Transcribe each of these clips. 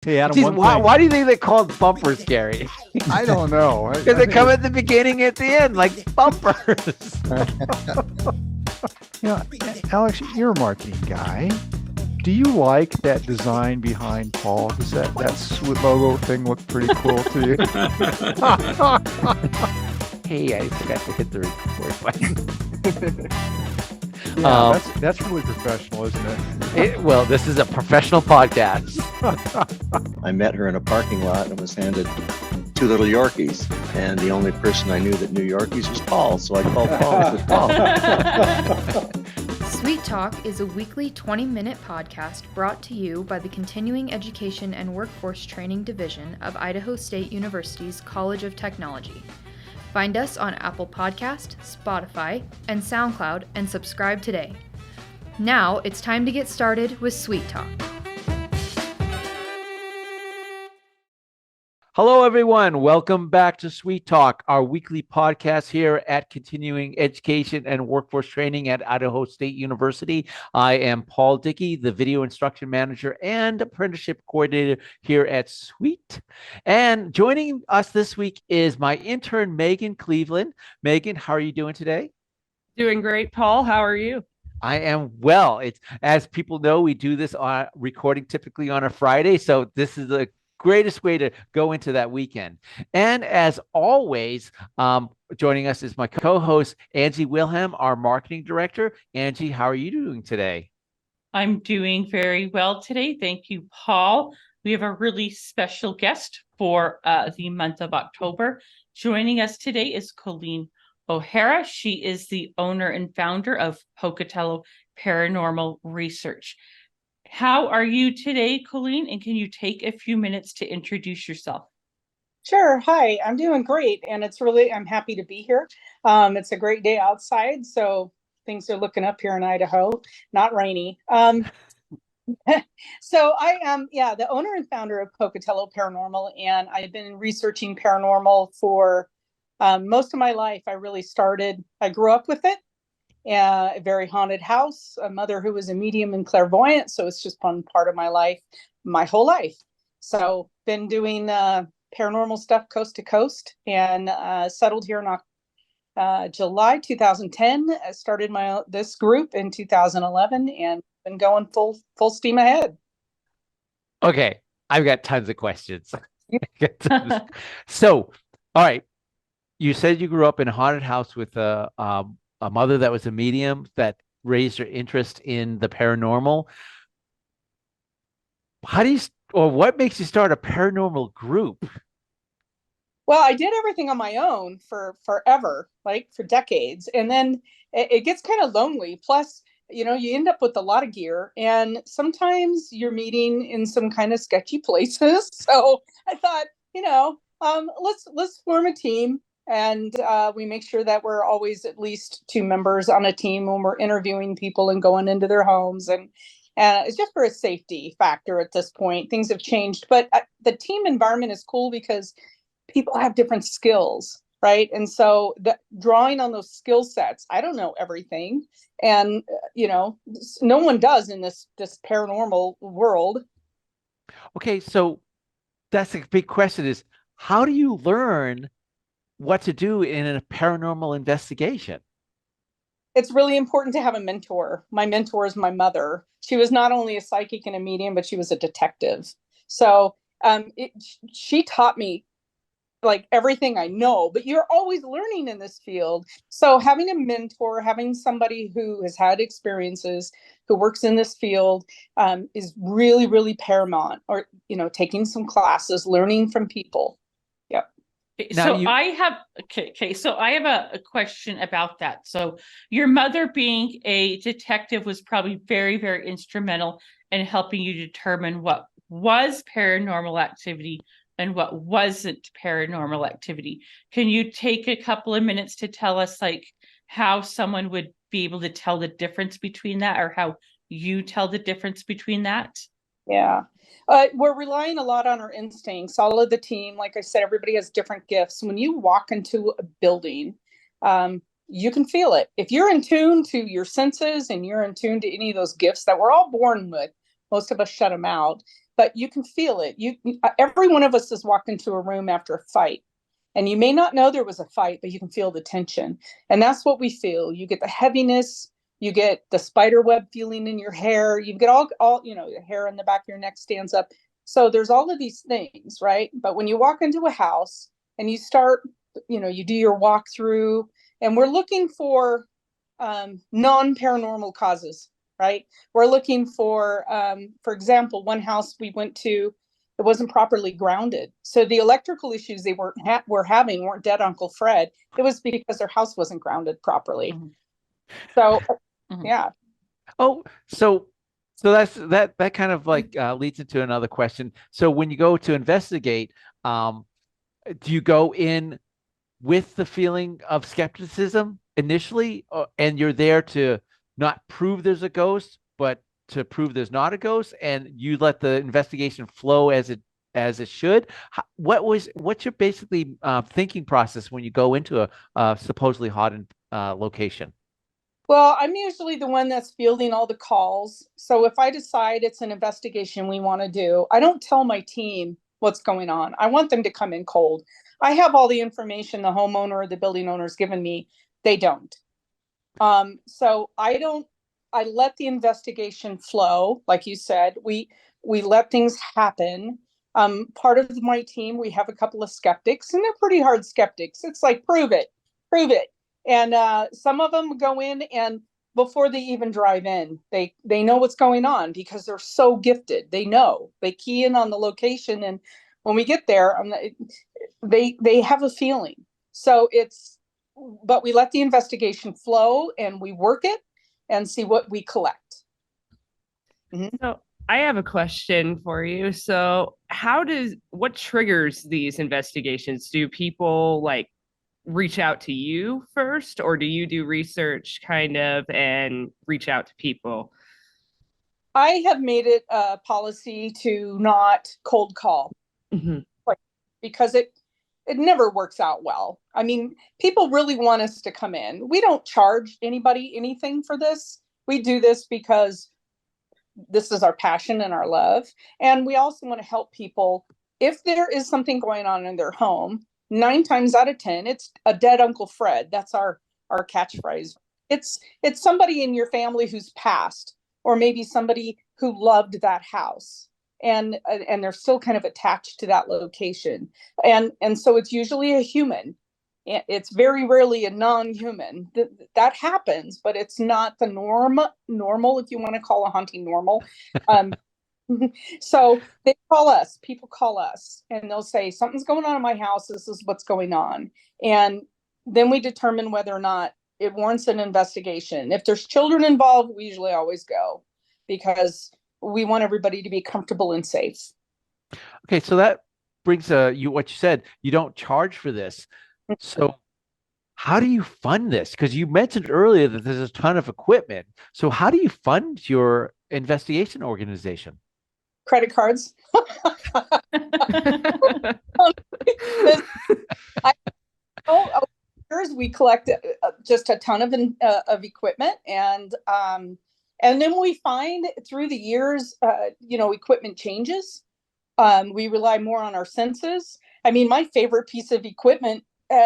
Hey, Adam, Jeez, one why, thing. why do you think they called bumpers scary? I don't know. Because they come at the beginning, at the end, like bumpers. Alex, you're a marketing guy. Do you like that design behind Paul? Does that sweet logo thing look pretty cool to you? Hey, I forgot to hit the record button. Yeah, that's really professional, isn't it? Well, this is a professional podcast. I met her in a parking lot and was handed two little Yorkies. And the only person I knew that knew Yorkies was Paul. So I called Paul and said, Paul. Sweet Talk is a weekly 20-minute podcast brought to you by the Continuing Education and Workforce Training Division of Idaho State University's College of Technology. Find us on Apple Podcast, Spotify, and SoundCloud and subscribe today. Now it's time to get started with Sweet Talk. Hello, everyone. Welcome back to Sweet Talk, our weekly podcast here at Continuing Education and Workforce Training at Idaho State University. I am Paul Dickey, the Video Instruction Manager and Apprenticeship Coordinator here at Sweet. And joining us this week is my intern, Megan Cleveland. Megan, how are you doing today? Doing great, Paul. How are you? I am well. It's, as people know, we do this on recording typically on a Friday, so this is the greatest way to go into that weekend. And as always, joining us is my co-host, Angie Wilhelm, our marketing director. Angie, how are you doing today? I'm doing very well today. Thank you, Paul. We have a really special guest for the month of October. Joining us today is Colleen O'Hara. She is the owner and founder of Pocatello Paranormal Research. How are you today, Colleen? And can you take a few minutes to introduce yourself? Sure. Hi, I'm doing great. And I'm happy to be here. It's a great day outside. So things are looking up here in Idaho, not rainy. So I am, the owner and founder of Pocatello Paranormal. And I've been researching paranormal for most of my life. I grew up with it. A very haunted house, a mother who was a medium and clairvoyant. So it's just been part of my life, my whole life. So been doing paranormal stuff coast to coast and settled here in July 2010. I started this group in 2011 and been going full steam ahead. Okay, I've got tons of questions. So, all right, you said you grew up in a haunted house with a mother that was a medium that raised her interest in the paranormal. What makes you start a paranormal group? Well, I did everything on my own for forever, like for decades. And then it gets kind of lonely. Plus, you end up with a lot of gear and sometimes you're meeting in some kind of sketchy places. So I thought, let's form a team. And we make sure that we're always at least two members on a team when we're interviewing people and going into their homes. And it's just for a safety factor at this point. Things have changed. But the team environment is cool because people have different skills, right? And so drawing on those skill sets, I don't know everything. And, no one does in this paranormal world. Okay, so that's a big question is, how do you learn what to do in a paranormal investigation? It's really important to have a mentor. My mentor is my mother. She was not only a psychic and a medium, but she was a detective. So she taught me like everything I know, but you're always learning in this field. So having a mentor, having somebody who has had experiences, who works in this field is really, really paramount. Or, taking some classes, learning from people. Yep. I have a question about that. So your mother being a detective was probably very, very instrumental in helping you determine what was paranormal activity and what wasn't paranormal activity. Can you take a couple of minutes to tell us like how someone would be able to tell the difference between that, or how you tell the difference between that? Yeah. We're relying a lot on our instincts. All of the team, like I said, everybody has different gifts. When you walk into a building, you can feel it. If you're in tune to your senses and you're in tune to any of those gifts that we're all born with, most of us shut them out. but you can feel it. Every one of us has walked into a room after a fight, and you may not know there was a fight, but you can feel the tension. And that's what we feel. You get the heaviness, you get the spider web feeling in your hair, you get all, the hair in the back of your neck stands up. So there's all of these things, right? But when you walk into a house and you start, you do your walkthrough, and we're looking for non-paranormal causes, right? We're looking for example, one house we went to, it wasn't properly grounded. So the electrical issues they were having weren't dead Uncle Fred. It was because their house wasn't grounded properly. Mhm. So, Mhm. yeah. Oh, so that kind of like leads into another question. So when you go to investigate, do you go in with the feeling of skepticism initially, and you're there to not prove there's a ghost, but to prove there's not a ghost, and you let the investigation flow as it should? What's your basically thinking process when you go into a supposedly haunted location? Well, I'm usually the one that's fielding all the calls. So if I decide it's an investigation we want to do, I don't tell my team what's going on. I want them to come in cold. I have all the information the homeowner or the building owner's given me. They don't. So I let the investigation flow. Like you said, we let things happen. Part of my team, we have a couple of skeptics, and they're pretty hard skeptics. It's like, prove it, prove it. And some of them go in, and before they even drive in, they know what's going on because they're so gifted. They know, they key in on the location, and when we get there, they have a feeling. So but we let the investigation flow, and we work it and see what we collect. Mm-hmm. So I have a question for you. So what triggers these investigations? Do people like reach out to you first, or do you do research kind of and reach out to people? I have made it a policy to not cold call. Mm-hmm. Because it never works out well. I mean, people really want us to come in. We don't charge anybody anything for this. We do this because this is our passion and our love. And we also want to help people. If there is something going on in their home, 9 times out of 10, it's a dead Uncle Fred. That's our catchphrase. It's somebody in your family who's passed, or maybe somebody who loved that house, and they're still kind of attached to that location. And so it's usually a human. It's very rarely a non-human. That happens, but it's not the normal, if you want to call a haunting normal. So people call us, and they'll say, something's going on in my house. This is what's going on. And then we determine whether or not it warrants an investigation. If there's children involved, we usually always go, because we want everybody to be comfortable and safe. Okay, so that brings what you said, you don't charge for this. So how do you fund this? Because you mentioned earlier that there's a ton of equipment. So how do you fund your investigation organization? Credit cards. We collect just a ton of equipment, and then we find through the years, equipment changes. We rely more on our senses. I mean, my favorite piece of equipment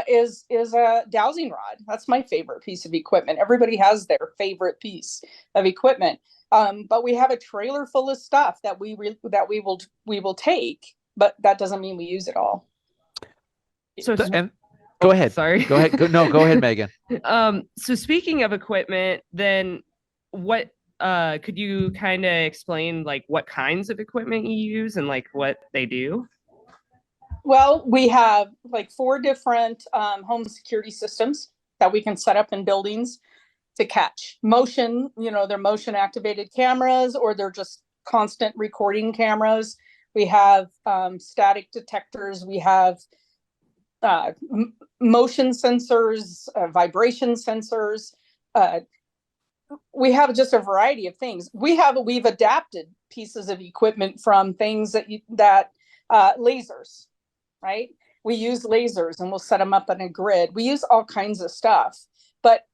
is a dowsing rod. That's my favorite piece of equipment. Everybody has their favorite piece of equipment. But we have a trailer full of stuff that we will take, but that doesn't mean we use it all. So go ahead. Sorry. Go ahead. Go ahead, Megan. So speaking of equipment, then what could you kind of explain like what kinds of equipment you use and like what they do? Well, we have like 4 different home security systems that we can set up in buildings to catch motion. They're motion activated cameras, or they're just constant recording cameras. We have static detectors. We have motion sensors, vibration sensors. We have just a variety of things. We've adapted pieces of equipment from things that lasers, right? We use lasers, and we'll set them up on a grid. We use all kinds of stuff. But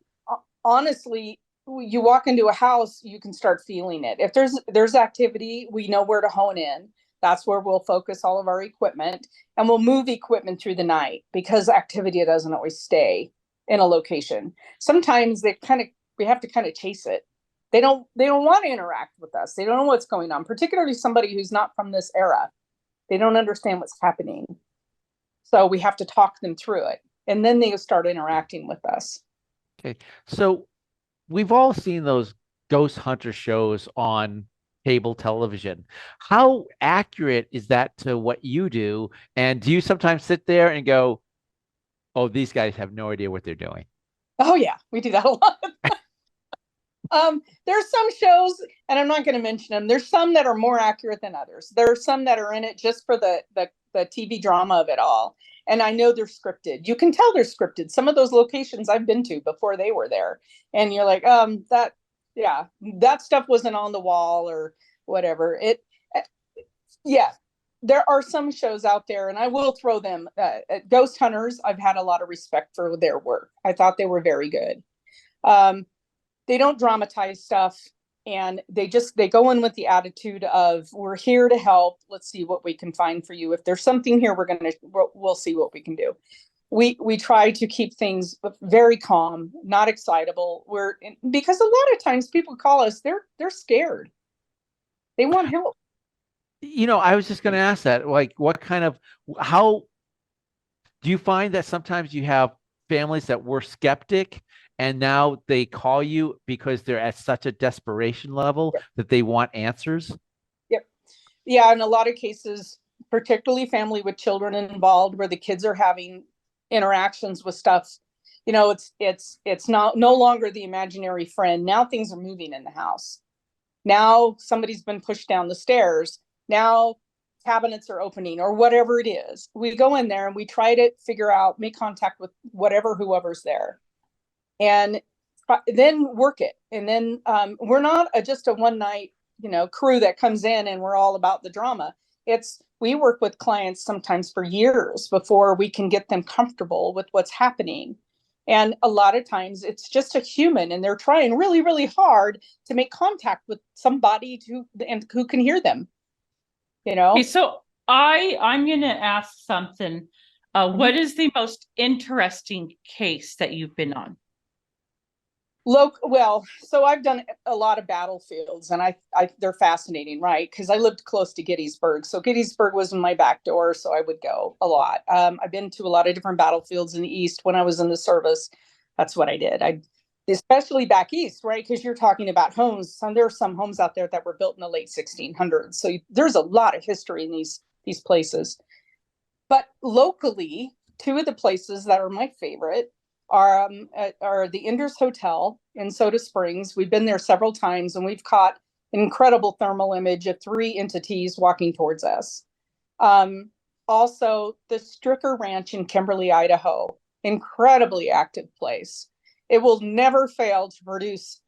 honestly, you walk into a house, you can start feeling it. If there's activity, we know where to hone in. That's where we'll focus all of our equipment, and we'll move equipment through the night because activity doesn't always stay in a location. Sometimes we have to kind of chase it. They don't want to interact with us. They don't know what's going on, particularly somebody who's not from this era. They don't understand what's happening. So we have to talk them through it. And then they start interacting with us. Okay. So we've all seen those ghost hunter shows on cable television. How accurate is that to what you do? And do you sometimes sit there and go, oh, these guys have no idea what they're doing? Oh yeah, we do that a lot. There's some shows, and I'm not going to mention them. There's some that are more accurate than others. There are some that are in it just for the TV drama of it all. And I know they're scripted. You can tell they're scripted. Some of those locations I've been to before they were there. And you're like, that stuff wasn't on the wall or whatever. Yeah, there are some shows out there, and I will throw them. Ghost Hunters, I've had a lot of respect for their work. I thought they were very good. They don't dramatize stuff, and they go in with the attitude of, we're here to help. Let's see what we can find for you. If there's something here, we'll see what we can do. We try to keep things very calm, not excitable. Because a lot of times people call us, they're scared. They want help. I was just going to ask that, like, how do you find that sometimes you have families that were skeptic and now they call you because they're at such a desperation level that they want answers? Yep. Yeah. In a lot of cases, particularly family with children involved, where the kids are having interactions with stuff, it's no longer the imaginary friend. Now things are moving in the house. Now somebody's been pushed down the stairs. Now cabinets are opening, or whatever it is. We go in there and we try to figure out, make contact with whoever's there, and then work it. And then we're not just a one night, crew that comes in and we're all about the drama. We work with clients sometimes for years before we can get them comfortable with what's happening. And a lot of times it's just a human, and they're trying really, really hard to make contact with somebody who can hear them. Okay, so I'm going to ask something. What is the most interesting case that you've been on? Well, so I've done a lot of battlefields, and they're fascinating, right? Because I lived close to Gettysburg. So Gettysburg was in my back door, so I would go a lot. I've been to a lot of different battlefields in the East when I was in the service. That's what I did. Especially back East, right? Because you're talking about homes. There are some homes out there that were built in the late 1600s. So there's a lot of history in these places. But locally, two of the places that are my favorite are the Indus Hotel in Soda Springs. We've been there several times, and we've caught an incredible thermal image of 3 entities walking towards us. Also, the Stricker Ranch in Kimberly, Idaho, incredibly active place. It will never fail to produce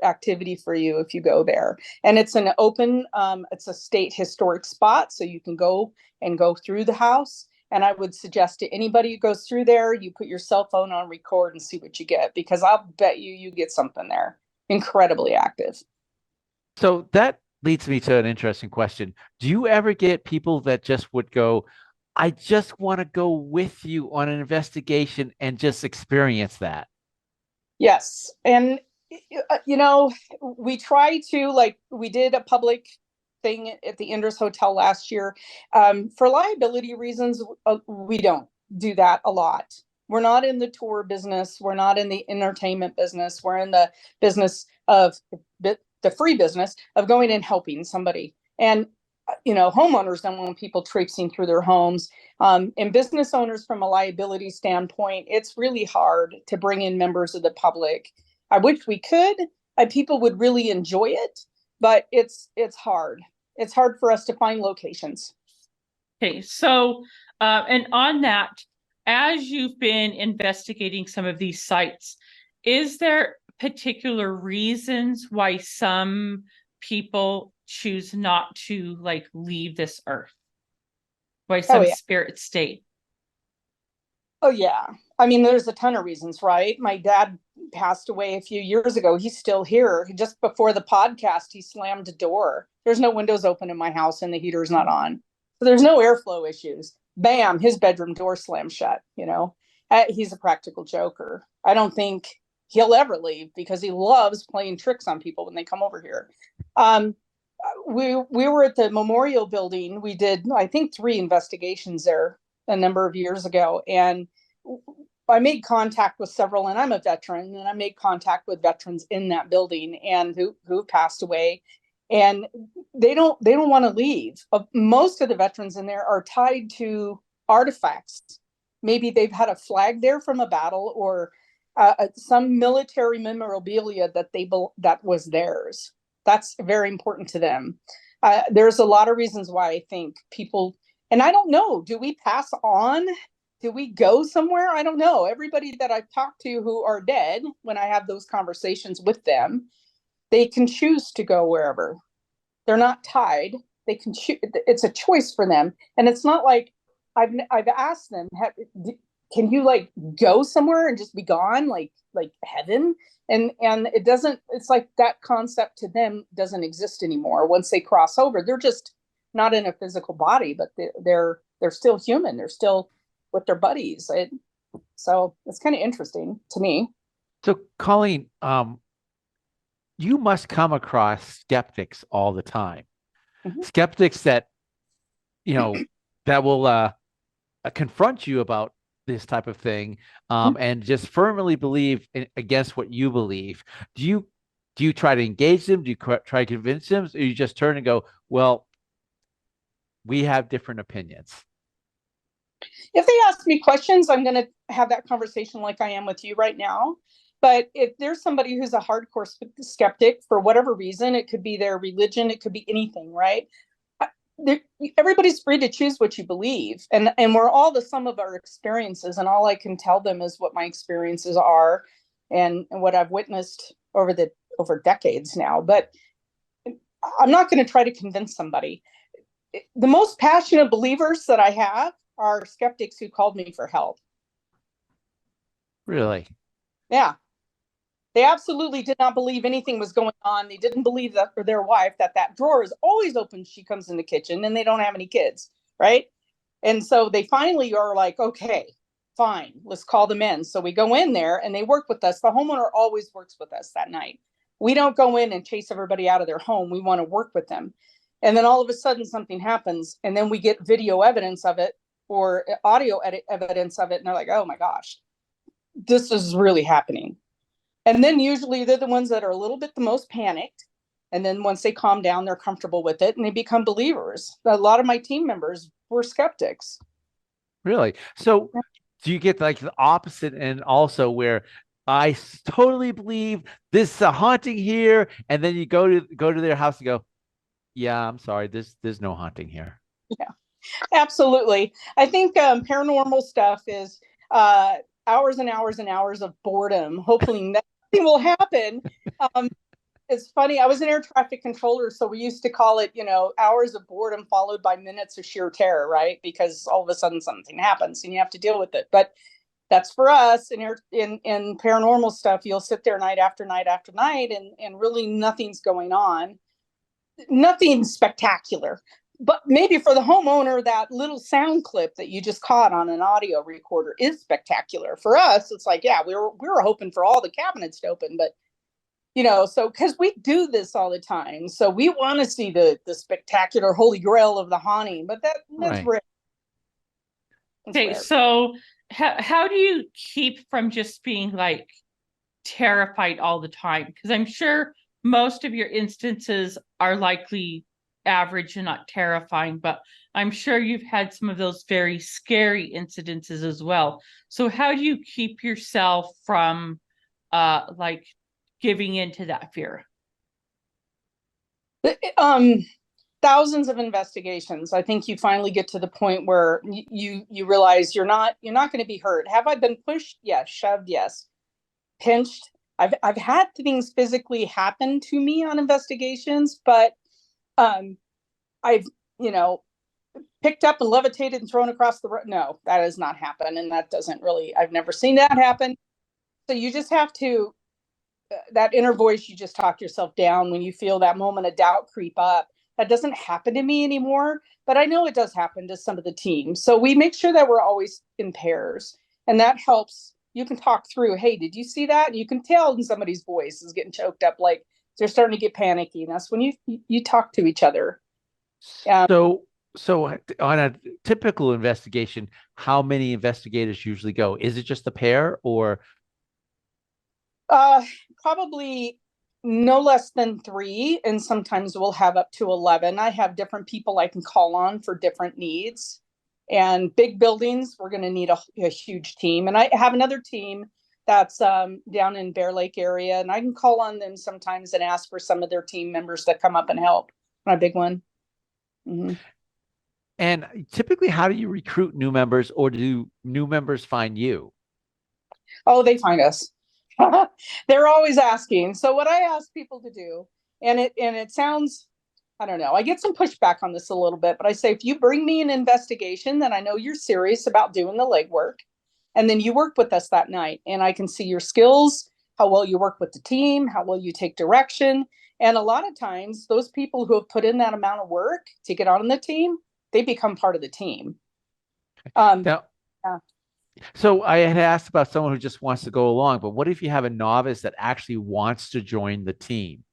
activity for you if you go there. And it's an open, it's a state historic spot, so you can go through the house. And I would suggest to anybody who goes through there, you put your cell phone on record and see what you get, because I'll bet you get something there. Incredibly active. So that leads me to an interesting question. Do you ever get people that just would go, I just want to go with you on an investigation and just experience that? Yes. And, we try to, we did a public thing at the Indus Hotel last year. For liability reasons, we don't do that a lot. We're not in the tour business. We're not in the entertainment business. We're in the business of the free business of going and helping somebody. And, homeowners don't want people traipsing through their homes. And business owners, from a liability standpoint, it's really hard to bring in members of the public. I wish we could. People would really enjoy it, but it's hard. It's hard for us to find locations. Okay, so and on that, as you've been investigating some of these sites, is there particular reasons why some people choose not to leave this earth? Why some spirits stay? Oh yeah. I mean, there's a ton of reasons, right? My dad passed away a few years ago. He's still here. Just before the podcast, he slammed a door. There's no windows open in my house and the heater's not on. So there's no airflow issues. Bam, his bedroom door slammed shut, you know. He's a practical joker. I don't think he'll ever leave because he loves playing tricks on people when they come over here. We were at the Memorial Building. We did, I think, 3 investigations there a number of years ago. And I made contact with several, and I'm a veteran, and I made contact with veterans in that building and who passed away, and they don't want to leave. Most of the veterans in there are tied to artifacts. Maybe they've had a flag there from a battle or some military memorabilia that was theirs. That's very important to them. There's a lot of reasons why I think people, and I don't know, do we pass on? Do we go somewhere? I don't know. Everybody that I've talked to who are dead, when I have those conversations with them, they can choose to go wherever. They're not tied. They can choose. It's a choice for them. And it's not like I've asked them, can you like go somewhere and just be gone, like heaven? And it doesn't, it's like that concept to them doesn't exist anymore. Once they cross over, they're just not in a physical body, but they're still human. They're still with their buddies. So it's kind of interesting to me. So, Colleen, you must come across skeptics all the time. Mhm. Skeptics that, that will confront you about this type of thing, and just firmly believe against what you believe. Do you try to engage them? Do you try to convince them? Or you just turn and go, well, we have different opinions? If they ask me questions, I'm going to have that conversation like I am with you right now. But if there's somebody who's a hardcore skeptic for whatever reason, it could be their religion, it could be anything, right? Everybody's free to choose what you believe. And we're all the sum of our experiences. And all I can tell them is what my experiences are and what I've witnessed over decades now. But I'm not going to try to convince somebody. The most passionate believers that I have are skeptics who called me for help. Really? Yeah. They absolutely did not believe anything was going on. They didn't believe that for their wife, that drawer is always open. She comes in the kitchen and they don't have any kids. Right. And so they finally are like, okay, fine, let's call them in. So we go in there and they work with us. The homeowner always works with us that night. We don't go in and chase everybody out of their home. We want to work with them. And then all of a sudden something happens and then we get video evidence of it or audio evidence of it. And they're like, oh my gosh, this is really happening. And then usually they're the ones that are a little bit the most panicked. And then once they calm down, they're comfortable with it and they become believers. A lot of my team members were skeptics. Really? So do you get like the opposite end also where I totally believe this is a haunting here, and then you go to their house and go, yeah, I'm sorry, there's no haunting here? Yeah, absolutely. I think paranormal stuff is hours and hours and hours of boredom. Hopefully nothing will happen. It's funny. I was an air traffic controller, so we used to call it, hours of boredom followed by minutes of sheer terror, right? Because all of a sudden something happens and you have to deal with it. But that's for us. In paranormal stuff, you'll sit there night after night after night, and really nothing's going on. Nothing spectacular. But maybe for the homeowner, that little sound clip that you just caught on an audio recorder is spectacular. For us, it's like, yeah, we were hoping for all the cabinets to open, but so because we do this all the time, so we want to see the spectacular holy grail of the haunting, but that's Right. rare. Okay, so how do you keep from just being like terrified all the time? Because I'm sure most of your instances are likely average and not terrifying, but I'm sure you've had some of those very scary incidences as well. So how do you keep yourself from like giving into that fear? Thousands of investigations. I think you finally get to the point where you realize you're not going to be hurt. Have I been pushed? Yes. Shoved? Yes. Pinched? I've had things physically happen to me on investigations, but I've picked up and levitated and thrown across the road. No, that does not happen. And that doesn't really, I've never seen that happen. So you just have to, that inner voice, you just talk yourself down when you feel that moment of doubt creep up. That doesn't happen to me anymore, but I know it does happen to some of the team. So we make sure that we're always in pairs, and that helps. You can talk through, hey, did you see that? And you can tell in somebody's voice is getting choked up, like they're starting to get panicky. And that's when you talk to each other. So on a typical investigation, how many investigators usually go? Is it just a pair, or? Probably no less than 3, and sometimes we'll have up to 11. I have different people I can call on for different needs. And big buildings, we're going to need a huge team. And I have another team that's down in Bear Lake area, and I can call on them sometimes and ask for some of their team members to come up and help on a big one. Mm-hmm. And typically, how do you recruit new members, or do new members find you? Oh, they find us. They're always asking. So what I ask people to do, and it sounds, I don't know, I get some pushback on this a little bit, but I say, if you bring me an investigation, then I know you're serious about doing the legwork. And then you work with us that night, and I can see your skills, how well you work with the team, how well you take direction. And a lot of times those people who have put in that amount of work to get on the team, they become part of the team. Now, yeah. So I had asked about someone who just wants to go along, but what if you have a novice that actually wants to join the team?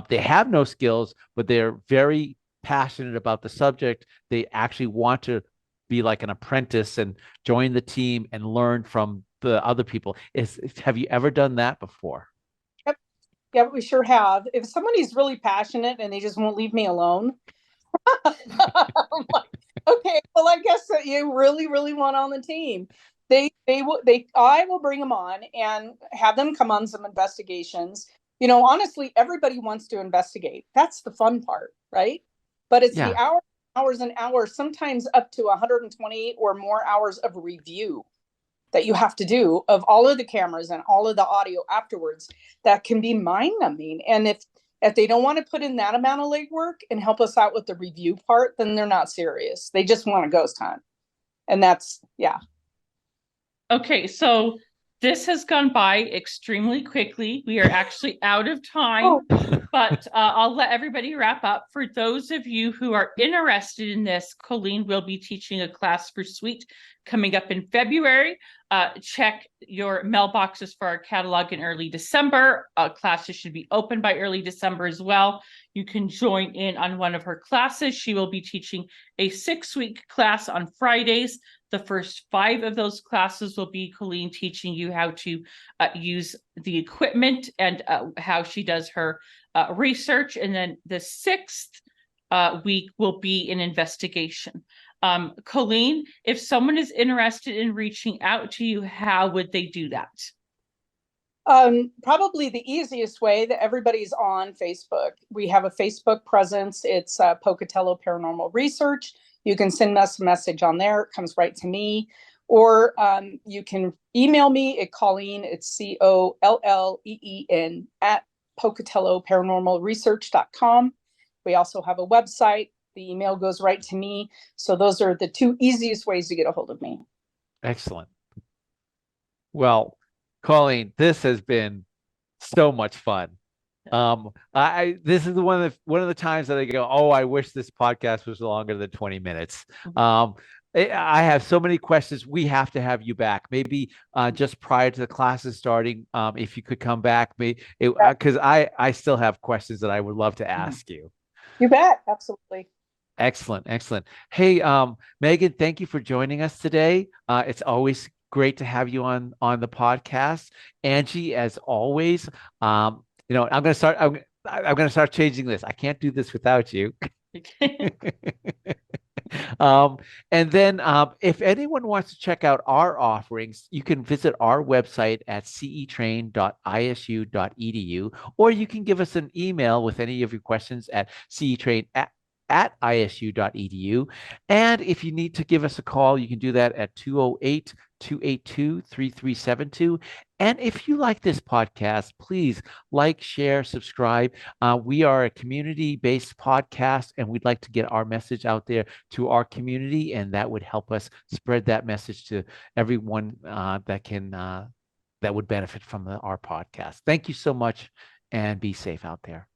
They have no skills, but they're very passionate about the subject. They actually want to be like an apprentice and join the team and learn from the other people. Have you ever done that before? Yep. Yeah, we sure have. If somebody's really passionate and they just won't leave me alone, I'm like, okay, well, I guess that you really, really want on the team. I will bring them on and have them come on some investigations. You know, honestly, everybody wants to investigate. That's the fun part, right? But it's the hours and hours, sometimes up to 120 or more hours of review that you have to do of all of the cameras and all of the audio afterwards. That can be mind-numbing. And if they don't want to put in that amount of legwork and help us out with the review part, then they're not serious. They just want a ghost hunt. And that's, yeah. Okay, so this has gone by extremely quickly. We are actually out of time, but I'll let everybody wrap up. For those of you who are interested in this, Colleen will be teaching a class for Sweet coming up in February. Check your mailboxes for our catalog in early December. Classes should be open by early December as well. You can join in on one of her classes. She will be teaching a 6-week class on Fridays. The first 5 of those classes will be Colleen teaching you how to use the equipment and how she does her research. And then the 6th week will be an investigation. Colleen, if someone is interested in reaching out to you, how would they do that? Probably the easiest way that everybody's on Facebook. We have a Facebook presence. It's Pocatello Paranormal Research. You can send us a message on there. It comes right to me. Or you can email me at Colleen, it's COLLEEN at PocatelloParanormalResearch.com. We also have a website. The email goes right to me. So those are the 2 easiest ways to get a hold of me. Excellent. Well, Colleen, this has been so much fun. This is one of the times that I go, oh, I wish this podcast was longer than 20 minutes. I have so many questions. We have to have you back. Maybe just prior to the classes starting, if you could come back, because I still have questions that I would love to ask you. You bet. Absolutely. Excellent. Hey, Megan, thank you for joining us today. It's always great to have you on the podcast. Angie, as always, I'm going to start changing this. I can't do this without you. And then if anyone wants to check out our offerings, you can visit our website at cetrain.isu.edu, or you can give us an email with any of your questions at cetrain isu.edu. And if you need to give us a call, you can do that at 208-282-3372. And if you like this podcast, please like, share, subscribe. We are a community-based podcast, and we'd like to get our message out there to our community, and that would help us spread that message to everyone that would benefit from our podcast. Thank you so much, and be safe out there.